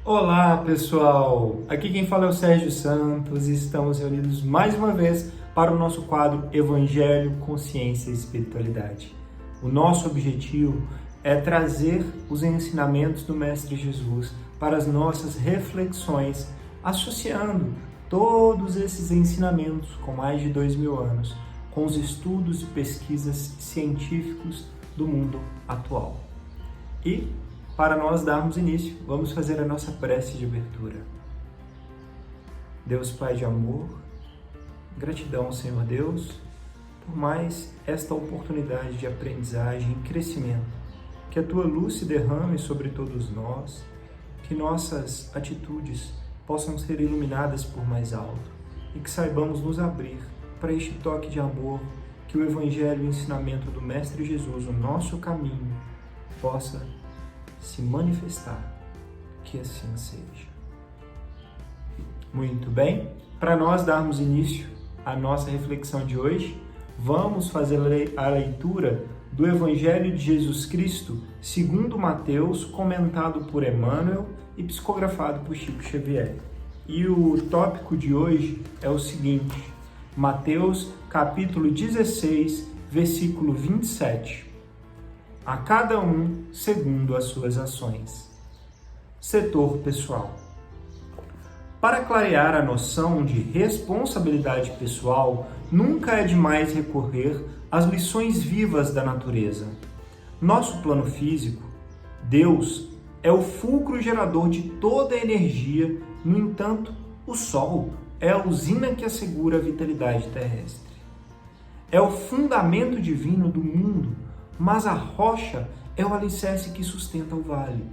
Olá, pessoal! Aqui quem fala é o Sérgio Santos e estamos reunidos mais uma vez para o nosso quadro Evangelho, Consciência e Espiritualidade. O nosso objetivo é trazer os ensinamentos do Mestre Jesus para as nossas reflexões, associando todos esses ensinamentos com mais de 2000 anos com os estudos e pesquisas científicos do mundo atual. E, para nós darmos início, vamos fazer a nossa prece de abertura. Deus Pai de amor, gratidão, Senhor Deus, por mais esta oportunidade de aprendizagem e crescimento. Que a Tua luz se derrame sobre todos nós, que nossas atitudes possam ser iluminadas por mais alto e que saibamos nos abrir para este toque de amor, que o Evangelho e o ensinamento do Mestre Jesus, o nosso caminho, possa se manifestar, que assim seja. Muito bem, para nós darmos início à nossa reflexão de hoje, vamos fazer a leitura do Evangelho de Jesus Cristo segundo Mateus, comentado por Emmanuel e psicografado por Chico Xavier. E o tópico de hoje é o seguinte: Mateus capítulo 16, versículo 27. A cada um segundo as suas ações. Setor pessoal. Para clarear a noção de responsabilidade pessoal, nunca é demais recorrer às lições vivas da natureza. Nosso plano físico, Deus, é o fulcro gerador de toda a energia, no entanto, o Sol é a usina que assegura a vitalidade terrestre. É o fundamento divino do mundo, mas a rocha é o alicerce que sustenta o vale.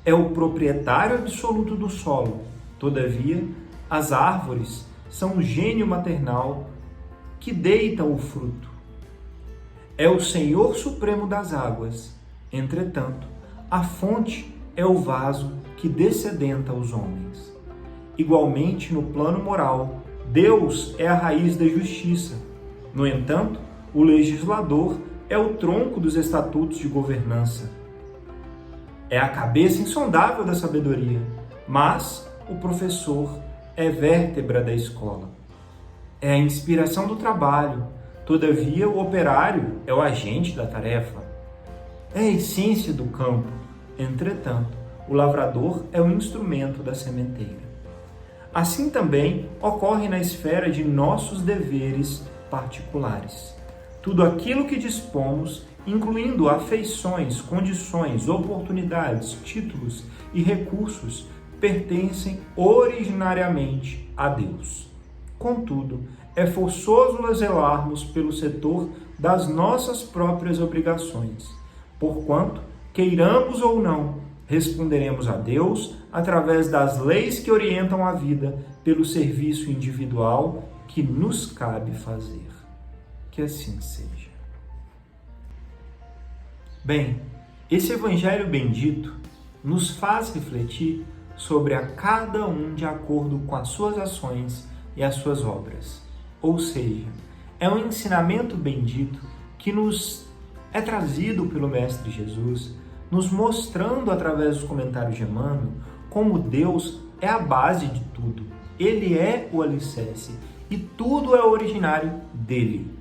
É o proprietário absoluto do solo. Todavia, as árvores são o gênio maternal que deita o fruto. É o Senhor Supremo das águas. Entretanto, a fonte é o vaso que descedenta os homens. Igualmente, no plano moral, Deus é a raiz da justiça. No entanto, o legislador é o tronco dos estatutos de governança. É a cabeça insondável da sabedoria, mas o professor é vértebra da escola. É a inspiração do trabalho, todavia o operário é o agente da tarefa. É a essência do campo, entretanto, o lavrador é o instrumento da sementeira. Assim também ocorre na esfera de nossos deveres particulares. Tudo aquilo que dispomos, incluindo afeições, condições, oportunidades, títulos e recursos, pertencem originariamente a Deus. Contudo, é forçoso zelarmos pelo setor das nossas próprias obrigações, porquanto, queiramos ou não, responderemos a Deus através das leis que orientam a vida pelo serviço individual que nos cabe fazer. Que assim seja. Bem, esse Evangelho bendito nos faz refletir sobre a cada um de acordo com as suas ações e as suas obras. Ou seja, é um ensinamento bendito que nos é trazido pelo Mestre Jesus, nos mostrando através dos comentários de Emmanuel como Deus é a base de tudo. Ele é o alicerce e tudo é originário dele.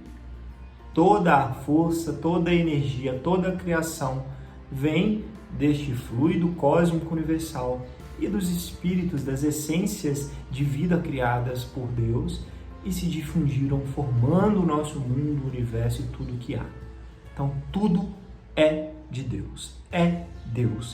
Toda a força, toda a energia, toda a criação vem deste fluido cósmico universal e dos espíritos, das essências de vida criadas por Deus e se difundiram formando o nosso mundo, o universo e tudo que há. Então, tudo é de Deus,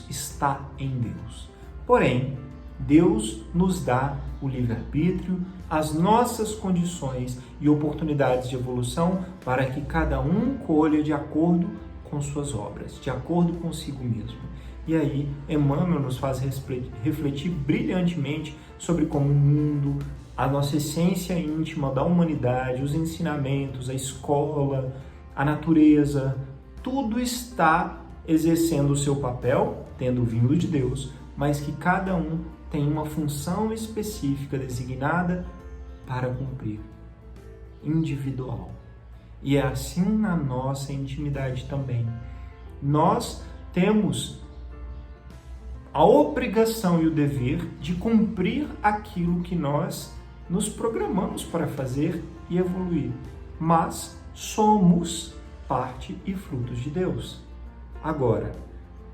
está em Deus. Porém, Deus nos dá o livre-arbítrio, as nossas condições e oportunidades de evolução para que cada um colha de acordo com suas obras, de acordo consigo mesmo. E aí, Emmanuel nos faz refletir brilhantemente sobre como o mundo, a nossa essência íntima da humanidade, os ensinamentos, a escola, a natureza, tudo está exercendo o seu papel, tendo vindo de Deus, mas que cada um tem uma função específica designada para cumprir, individual. E é assim na nossa intimidade também. Nós temos a obrigação e o dever de cumprir aquilo que nós nos programamos para fazer e evoluir, mas somos parte e frutos de Deus. Agora,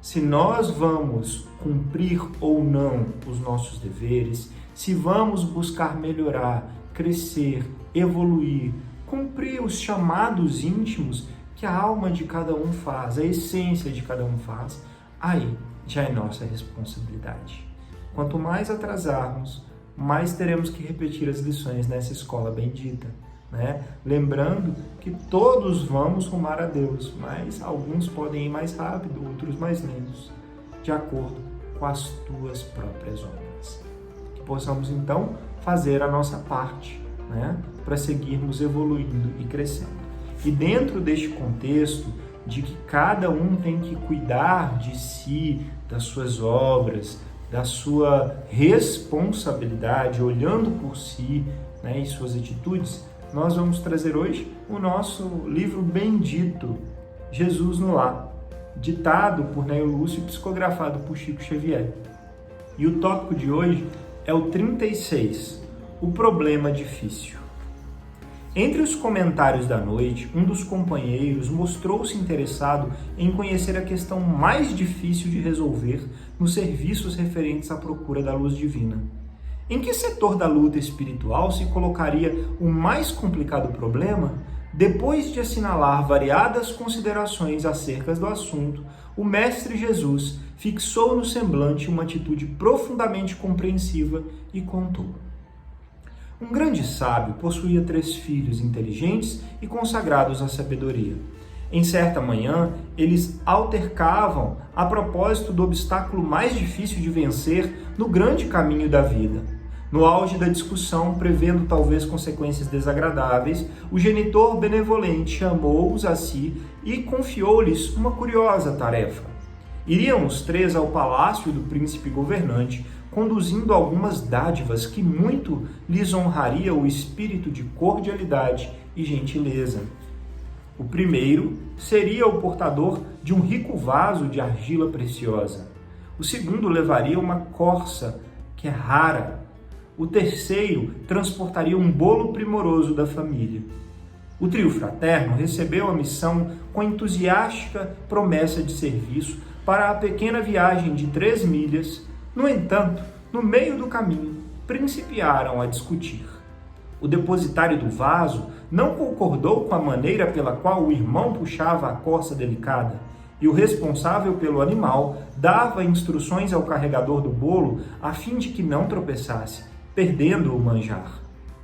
se nós vamos cumprir ou não os nossos deveres, se vamos buscar melhorar, crescer, evoluir, cumprir os chamados íntimos que a alma de cada um faz, a essência de cada um faz, aí já é nossa responsabilidade. Quanto mais atrasarmos, mais teremos que repetir as lições nessa escola bendita, né? Lembrando que todos vamos rumar a Deus, mas alguns podem ir mais rápido, outros mais lentos, de acordo com as tuas próprias obras. Que possamos então fazer a nossa parte, né? Para seguirmos evoluindo e crescendo. E dentro deste contexto de que cada um tem que cuidar de si, das suas obras, da sua responsabilidade, olhando por si, né, e suas atitudes, nós vamos trazer hoje o nosso livro bendito, Jesus no Lar, ditado por Neio Lúcio e psicografado por Chico Xavier. E o tópico de hoje é o 36, o problema difícil. Entre os comentários da noite, um dos companheiros mostrou-se interessado em conhecer a questão mais difícil de resolver nos serviços referentes à procura da luz divina. Em que setor da luta espiritual se colocaria o mais complicado problema? Depois de assinalar variadas considerações acerca do assunto, o Mestre Jesus fixou no semblante uma atitude profundamente compreensiva e contou. Um grande sábio possuía 3 filhos inteligentes e consagrados à sabedoria. Em certa manhã, eles altercavam a propósito do obstáculo mais difícil de vencer no grande caminho da vida. No auge da discussão, prevendo talvez consequências desagradáveis, o genitor benevolente chamou-os a si e confiou-lhes uma curiosa tarefa. Iriam os 3 ao palácio do príncipe governante, conduzindo algumas dádivas que muito lhes honraria o espírito de cordialidade e gentileza. O primeiro seria o portador de um rico vaso de argila preciosa. O segundo levaria uma corça, que é rara. O terceiro transportaria um bolo primoroso da família. O trio fraterno recebeu a missão com entusiástica promessa de serviço para a pequena viagem de 3 milhas. No entanto, no meio do caminho, principiaram a discutir. O depositário do vaso não concordou com a maneira pela qual o irmão puxava a corça delicada, e o responsável pelo animal dava instruções ao carregador do bolo a fim de que não tropeçasse, perdendo o manjar.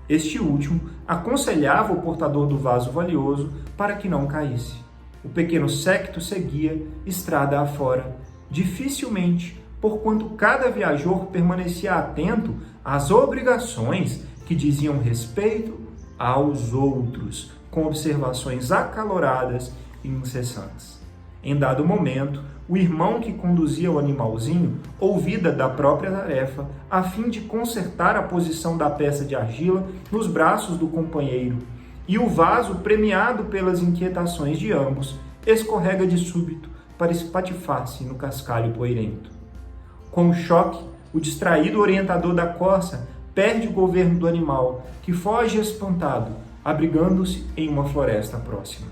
Este último aconselhava o portador do vaso valioso para que não caísse. O pequeno séquito seguia, estrada afora, dificilmente, porquanto cada viajor permanecia atento às obrigações que diziam respeito aos outros, com observações acaloradas e incessantes. Em dado momento, o irmão que conduzia o animalzinho ouvida da própria tarefa, a fim de consertar a posição da peça de argila nos braços do companheiro, e o vaso, premiado pelas inquietações de ambos, escorrega de súbito para espatifar-se no cascalho poeirento. Com o choque, o distraído orientador da corça perde o governo do animal, que foge espantado, abrigando-se em uma floresta próxima.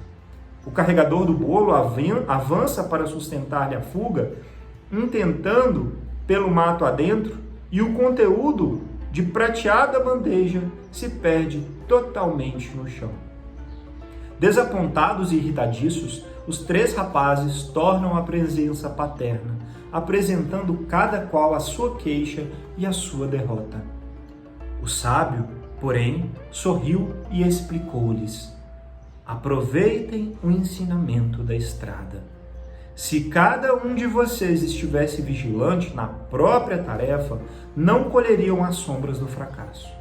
O carregador do bolo avança para sustentar-lhe a fuga, intentando pelo mato adentro, e o conteúdo de prateada bandeja se perde totalmente no chão. Desapontados e irritadiços, os 3 rapazes tornam à presença paterna, apresentando cada qual a sua queixa e a sua derrota. O sábio, porém, sorriu e explicou-lhes: aproveitem o ensinamento da estrada. Se cada um de vocês estivesse vigilante na própria tarefa, não colheriam as sombras do fracasso.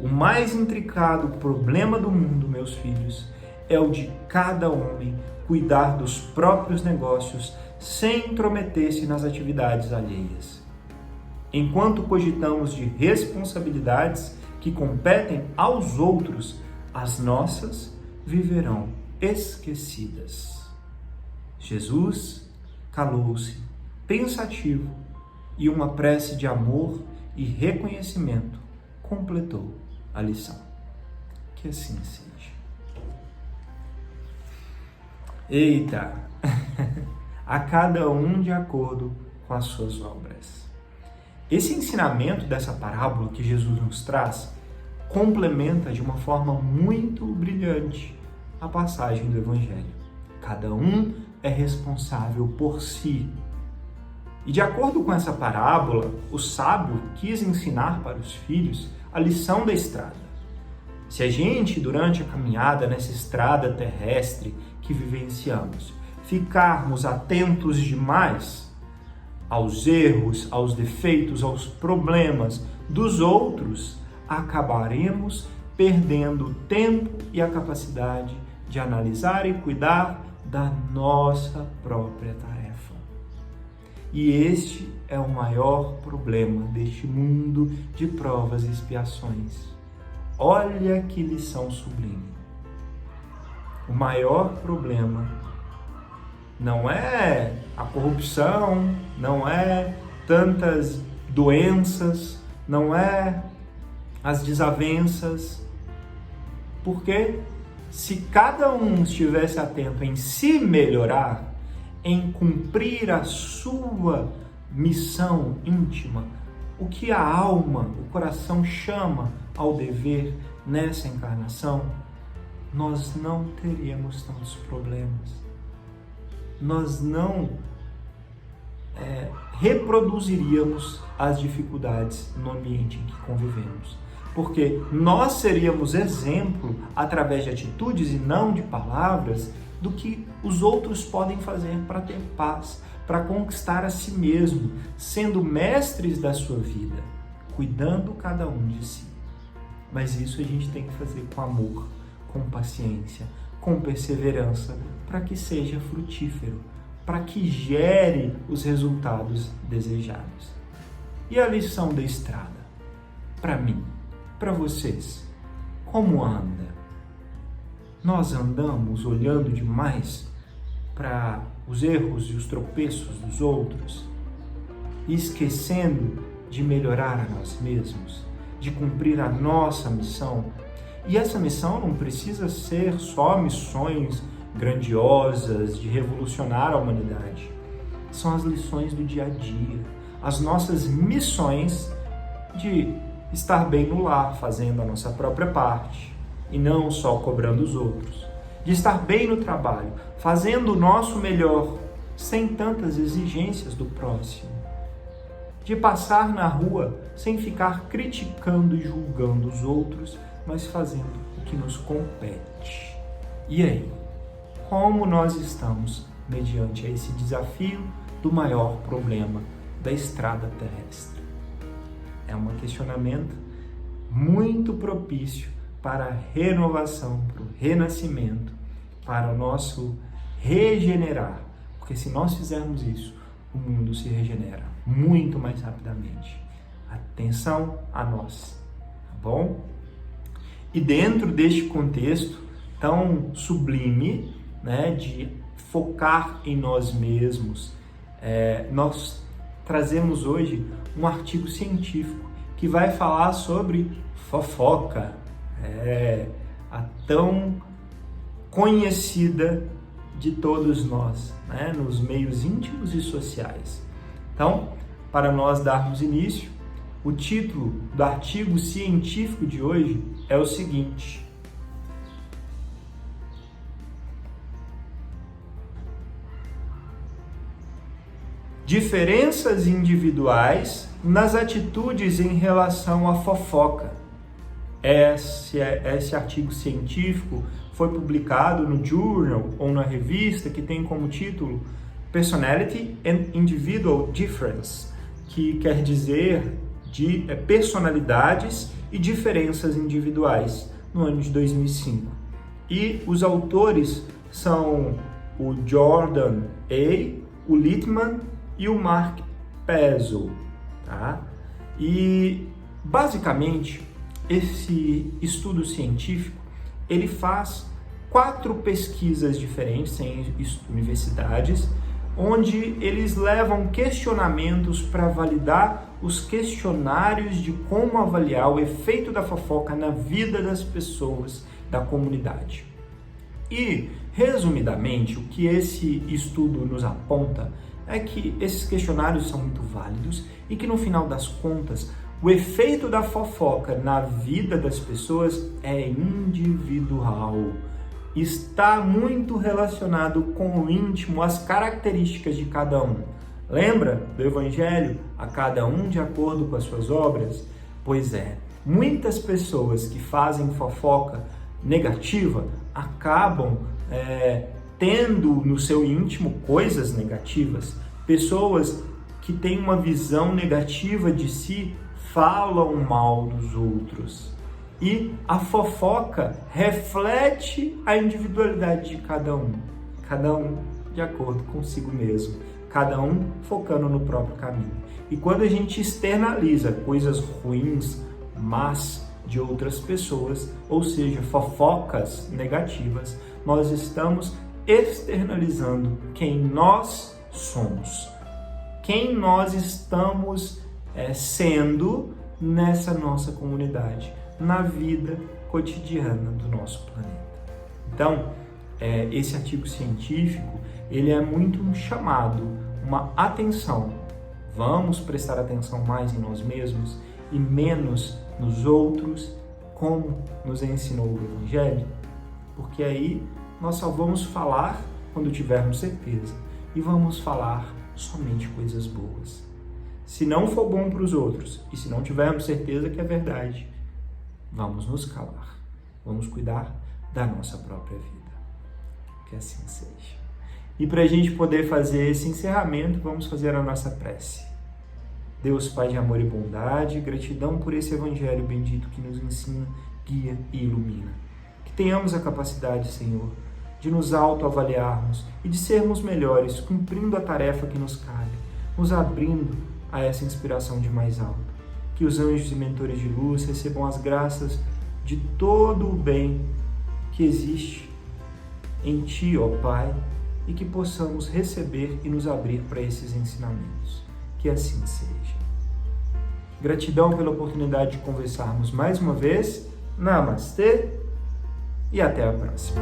O mais intricado problema do mundo, meus filhos, é o de cada homem cuidar dos próprios negócios sem intrometer-se nas atividades alheias. Enquanto cogitamos de responsabilidades que competem aos outros, as nossas viverão esquecidas. Jesus calou-se, pensativo, e uma prece de amor e reconhecimento completou a lição. Que assim seja. Eita! A cada um de acordo com as suas obras. Esse ensinamento dessa parábola que Jesus nos traz complementa de uma forma muito brilhante a passagem do Evangelho. Cada um é responsável por si. E de acordo com essa parábola, o sábio quis ensinar para os filhos a lição da estrada. Se a gente, durante a caminhada nessa estrada terrestre que vivenciamos, ficarmos atentos demais aos erros, aos defeitos, aos problemas dos outros, acabaremos perdendo o tempo e a capacidade de analisar e cuidar da nossa própria tarefa. E este é o maior problema deste mundo de provas e expiações. Olha que lição sublime. O maior problema não é a corrupção, não é tantas doenças, não é as desavenças. Porque se cada um estivesse atento em se melhorar, em cumprir a sua missão íntima, o que a alma, o coração chama ao dever nessa encarnação, nós não teríamos tantos problemas. Nós não reproduziríamos as dificuldades no ambiente em que convivemos. Porque nós seríamos exemplo, através de atitudes e não de palavras, do que os outros podem fazer para ter paz, para conquistar a si mesmo, sendo mestres da sua vida, cuidando cada um de si. Mas isso a gente tem que fazer com amor, com paciência, com perseverança, para que seja frutífero, para que gere os resultados desejados. E a lição da estrada? Para mim, para vocês, como anda? Nós andamos olhando demais para os erros e os tropeços dos outros, esquecendo de melhorar a nós mesmos, de cumprir a nossa missão. E essa missão não precisa ser só missões grandiosas de revolucionar a humanidade. São as lições do dia a dia, as nossas missões de estar bem no lar, fazendo a nossa própria parte, e não só cobrando os outros. De estar bem no trabalho, fazendo o nosso melhor, sem tantas exigências do próximo. De passar na rua sem ficar criticando e julgando os outros, mas fazendo o que nos compete. E aí? Como nós estamos mediante a esse desafio do maior problema da estrada terrestre? É um questionamento muito propício para a renovação, para o renascimento, para o nosso regenerar. Porque se nós fizermos isso, o mundo se regenera muito mais rapidamente. Atenção a nós, tá bom? E dentro deste contexto tão sublime, né, de focar em nós mesmos, nós trazemos hoje um artigo científico que vai falar sobre fofoca, a tão conhecida de todos nós, né, nos meios íntimos e sociais. Então, para nós darmos início, o título do artigo científico de hoje é o seguinte: diferenças individuais nas atitudes em relação à fofoca. Esse artigo científico foi publicado no journal ou na revista que tem como título Personality and Individual Difference, que quer dizer de personalidades e diferenças individuais, no ano de 2005. E os autores são o Jordan A., o Littman e o Mark Pezzo, tá? E basicamente esse estudo científico ele faz 4 pesquisas diferentes em universidades onde eles levam questionamentos para validar os questionários de como avaliar o efeito da fofoca na vida das pessoas da comunidade. E, resumidamente, o que esse estudo nos aponta é que esses questionários são muito válidos e que, no final das contas, o efeito da fofoca na vida das pessoas é individual. Está muito relacionado com o íntimo, as características de cada um. Lembra do Evangelho? A cada um de acordo com as suas obras? Pois é, muitas pessoas que fazem fofoca negativa acabam tendo no seu íntimo coisas negativas. Pessoas que têm uma visão negativa de si falam mal dos outros. E a fofoca reflete a individualidade de cada um de acordo consigo mesmo, cada um focando no próprio caminho. E quando a gente externaliza coisas ruins, más de outras pessoas, ou seja, fofocas negativas, nós estamos externalizando quem nós somos, quem nós estamos sendo nessa nossa comunidade, na vida cotidiana do nosso planeta. Então, esse artigo científico, ele é muito um chamado, uma atenção. Vamos prestar atenção mais em nós mesmos e menos nos outros, como nos ensinou o Evangelho, porque aí nós só vamos falar quando tivermos certeza e vamos falar somente coisas boas. Se não for bom para os outros e se não tivermos certeza que é verdade, vamos nos calar, vamos cuidar da nossa própria vida. Que assim seja. E para a gente poder fazer esse encerramento, vamos fazer a nossa prece. Deus, Pai de amor e bondade, gratidão por esse Evangelho bendito que nos ensina, guia e ilumina. Que tenhamos a capacidade, Senhor, de nos autoavaliarmos e de sermos melhores, cumprindo a tarefa que nos cabe, nos abrindo a essa inspiração de mais alto. Que os anjos e mentores de luz recebam as graças de todo o bem que existe em Ti, ó Pai, e que possamos receber e nos abrir para esses ensinamentos. Que assim seja. Gratidão pela oportunidade de conversarmos mais uma vez. Namastê e até a próxima.